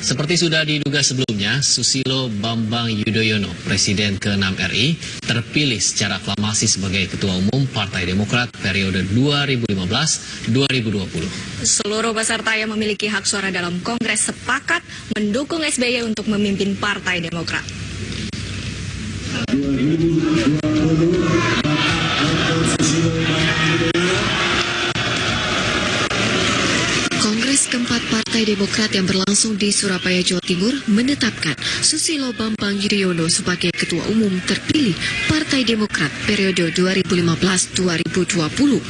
Seperti sudah diduga sebelumnya, Susilo Bambang Yudhoyono, Presiden ke-6 RI, terpilih secara aklamasi sebagai Ketua Umum Partai Demokrat periode 2015-2020. Seluruh peserta yang memiliki hak suara dalam Kongres sepakat mendukung SBY untuk memimpin Partai Demokrat. Kongres keempat Partai Demokrat yang berlangsung di Surabaya, Jawa Timur menetapkan Susilo Bambang Yudhoyono sebagai Ketua Umum terpilih Partai Demokrat periode 2015-2020.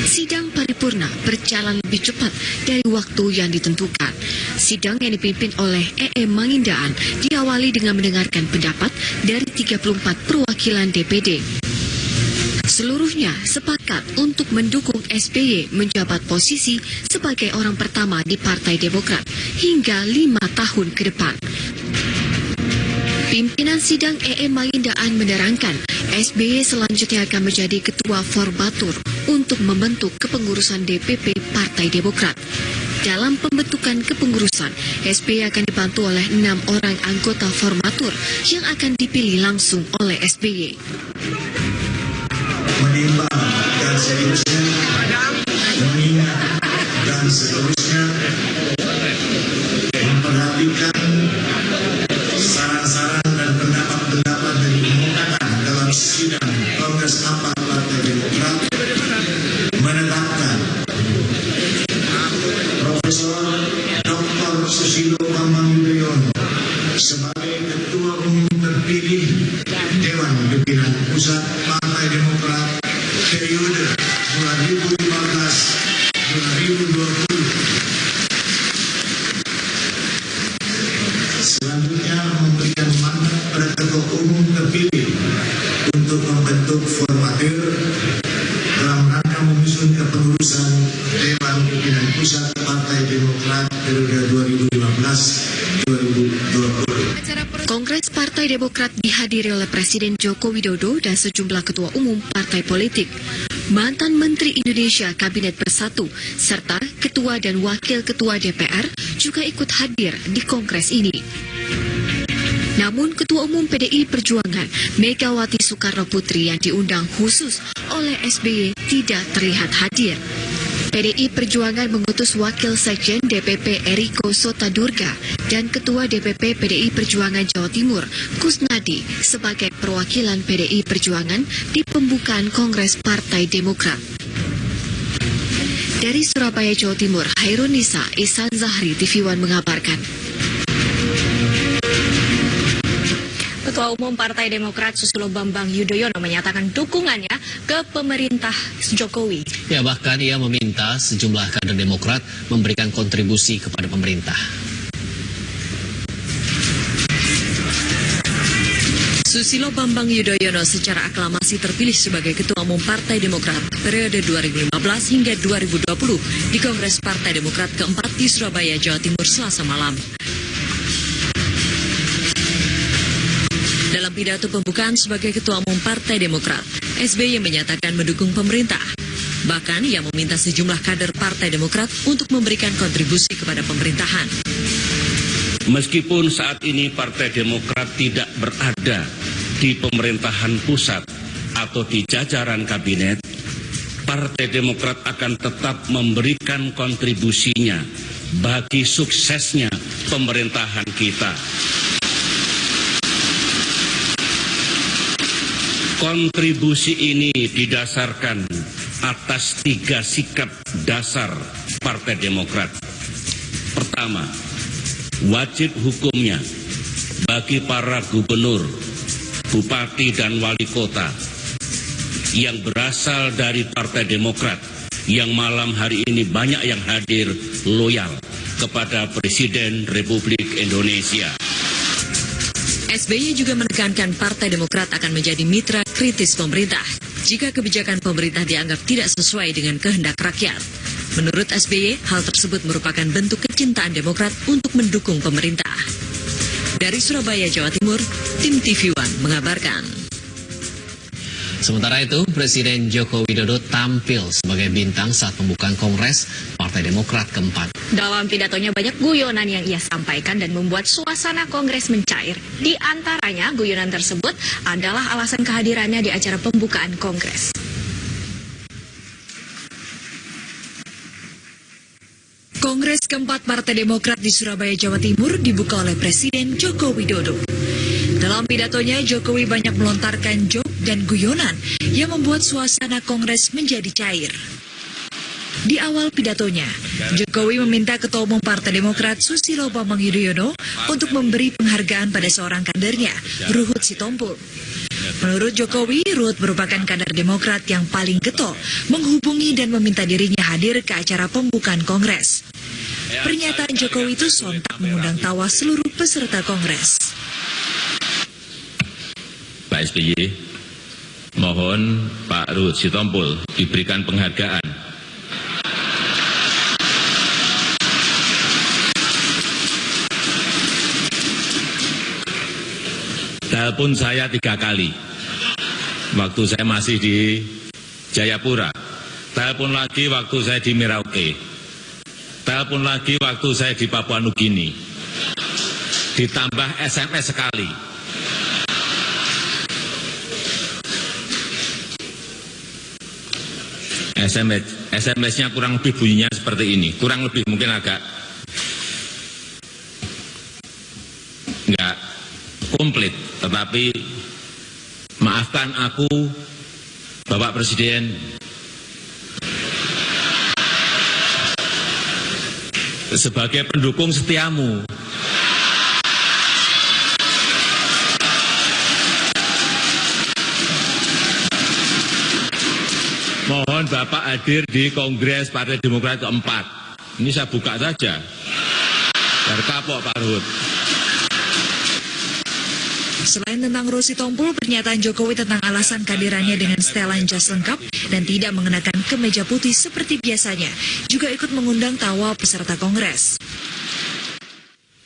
Sidang paripurna berjalan lebih cepat dari waktu yang ditentukan. Sidang yang dipimpin oleh E.M. Mangindaan diawali dengan mendengarkan pendapat dari 34 perwakilan DPD. Seluruhnya sepakat untuk mendukung SBY menjabat posisi sebagai orang pertama di Partai Demokrat hingga 5 tahun ke depan. Pimpinan sidang E.M. Mangindaan menerangkan SBY selanjutnya akan menjadi Ketua Forbatur untuk membentuk kepengurusan DPP Partai Demokrat. Dalam pembentukan kepengurusan, SBY akan dibantu oleh 6 orang anggota Formatur yang akan dipilih langsung oleh SBY. Menimbang dan seterusnya, mengingat dan seterusnya, memperhatikan saran-saran dan pendapat-pendapat yang dikemukakan dalam sidang Kongres 4 Partai Demokrat, menetapkan Profesor Dr. Susilo Bambang Yudhoyono sebagai Ketua Umum terpilih Dewan Pimpinan Pusat Partai Demokrat periode 2015-2020. Selanjutnya memberikan mandat pada Ketua Umum terpilih untuk membentuk formatur dalam rangka menyusun kepengurusan Dewan Pimpinan Pusat Partai Demokrat periode 2015-2020. Kongres Partai Demokrat dihadiri oleh Presiden Joko Widodo dan sejumlah ketua umum partai politik, mantan Menteri Indonesia Kabinet Bersatu, serta ketua dan wakil ketua DPR juga ikut hadir di kongres ini. Namun Ketua Umum PDI Perjuangan Megawati Soekarno Putri yang diundang khusus oleh SBY tidak terlihat hadir. PDI Perjuangan mengutus Wakil Sekjen DPP Eriko Sotadurga dan Ketua DPP PDI Perjuangan Jawa Timur Kusnadi sebagai perwakilan PDI Perjuangan di pembukaan Kongres Partai Demokrat. Dari Surabaya, Jawa Timur, Hairun Nisa, Ihsan Zahri, TV One mengabarkan. Ketua Umum Partai Demokrat Susilo Bambang Yudhoyono menyatakan dukungannya ke pemerintah Jokowi. Ya, bahkan ia meminta sejumlah kader Demokrat memberikan kontribusi kepada pemerintah. Susilo Bambang Yudhoyono secara aklamasi terpilih sebagai Ketua Umum Partai Demokrat periode 2015 hingga 2020 di Kongres Partai Demokrat keempat di Surabaya, Jawa Timur, Selasa malam. Dalam pidato pembukaan sebagai Ketua Umum Partai Demokrat, SBY menyatakan mendukung pemerintah. Bahkan ia meminta sejumlah kader Partai Demokrat untuk memberikan kontribusi kepada pemerintahan. Meskipun saat ini Partai Demokrat tidak berada di pemerintahan pusat atau di jajaran kabinet, Partai Demokrat akan tetap memberikan kontribusinya bagi suksesnya pemerintahan kita. Kontribusi ini didasarkan atas 3 sikap dasar Partai Demokrat. Pertama, wajib hukumnya bagi para gubernur, bupati dan wali kota yang berasal dari Partai Demokrat yang malam hari ini banyak yang hadir loyal kepada Presiden Republik Indonesia. SBY juga menekankan Partai Demokrat akan menjadi mitra kritis pemerintah jika kebijakan pemerintah dianggap tidak sesuai dengan kehendak rakyat. Menurut SBY, hal tersebut merupakan bentuk kecintaan Demokrat untuk mendukung pemerintah. Dari Surabaya, Jawa Timur, tim TV One mengabarkan. Sementara itu, Presiden Joko Widodo tampil sebagai bintang saat pembukaan Kongres Partai Demokrat keempat. Dalam pidatonya banyak guyonan yang ia sampaikan dan membuat suasana kongres mencair. Di antaranya guyonan tersebut adalah alasan kehadirannya di acara pembukaan kongres. Kongres keempat Partai Demokrat di Surabaya, Jawa Timur dibuka oleh Presiden Joko Widodo. Dalam pidatonya, Jokowi banyak melontarkan joke dan guyonan yang membuat suasana kongres menjadi cair. Di awal pidatonya, Jokowi meminta Ketua Umum Partai Demokrat Susilo Bambang Yudhoyono untuk memberi penghargaan pada seorang kadernya, Ruhut Sitompul. Menurut Jokowi, Ruhut merupakan kader Demokrat yang paling getol menghubungi dan meminta dirinya hadir ke acara pembukaan Kongres. Pernyataan Jokowi itu sontak mengundang tawa seluruh peserta Kongres. Pak SBY, mohon Pak Ruhut Sitompul diberikan penghargaan. Telepon saya 3 kali, waktu saya masih di Jayapura. Telepon lagi waktu saya di Merauke. Telepon lagi waktu saya di Papua Nugini. Ditambah SMS sekali. SMS-nya kurang lebih bunyinya seperti ini. Kurang lebih mungkin agak enggak komplit, tetapi maafkan aku, Bapak Presiden, sebagai pendukung setiamu. Mohon Bapak hadir di Kongres Partai Demokrat keempat. Ini saya buka saja, biar kapok Pak Ruhut. Selain tentang Ruhut Sitompul, pernyataan Jokowi tentang alasan kehadirannya dengan setelan jas lengkap dan tidak mengenakan kemeja putih seperti biasanya juga ikut mengundang tawa peserta Kongres.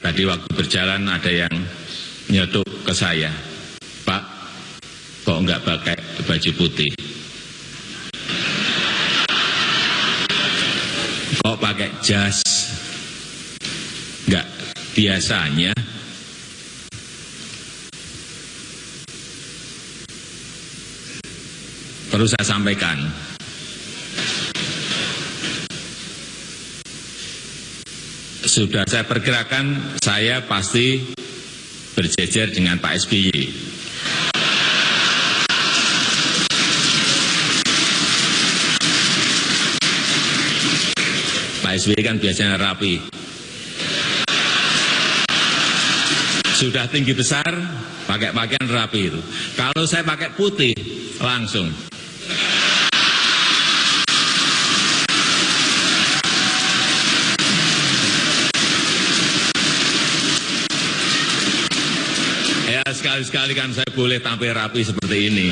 Tadi waktu berjalan ada yang nyetuk ke saya, Pak, kok enggak pakai baju putih? Kok pakai jas? Enggak biasanya. Perlu saya sampaikan, sudah saya perkirakan saya pasti berjejer dengan Pak SBY. Pak SBY kan biasanya rapi. Sudah tinggi besar, pakai pakaian rapi itu. Kalau saya pakai putih, langsung. Ya sekali-sekali kan saya boleh tampil rapi seperti ini.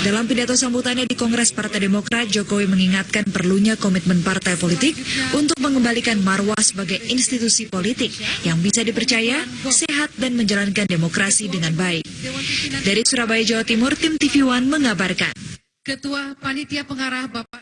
Dalam pidato sambutannya di Kongres Partai Demokrat, Jokowi mengingatkan perlunya komitmen partai politik untuk mengembalikan marwah sebagai institusi politik yang bisa dipercaya, sehat, dan menjalankan demokrasi dengan baik. Dari Surabaya, Jawa Timur, tim TV One mengabarkan. Ketua Panitia Pengarah Bapak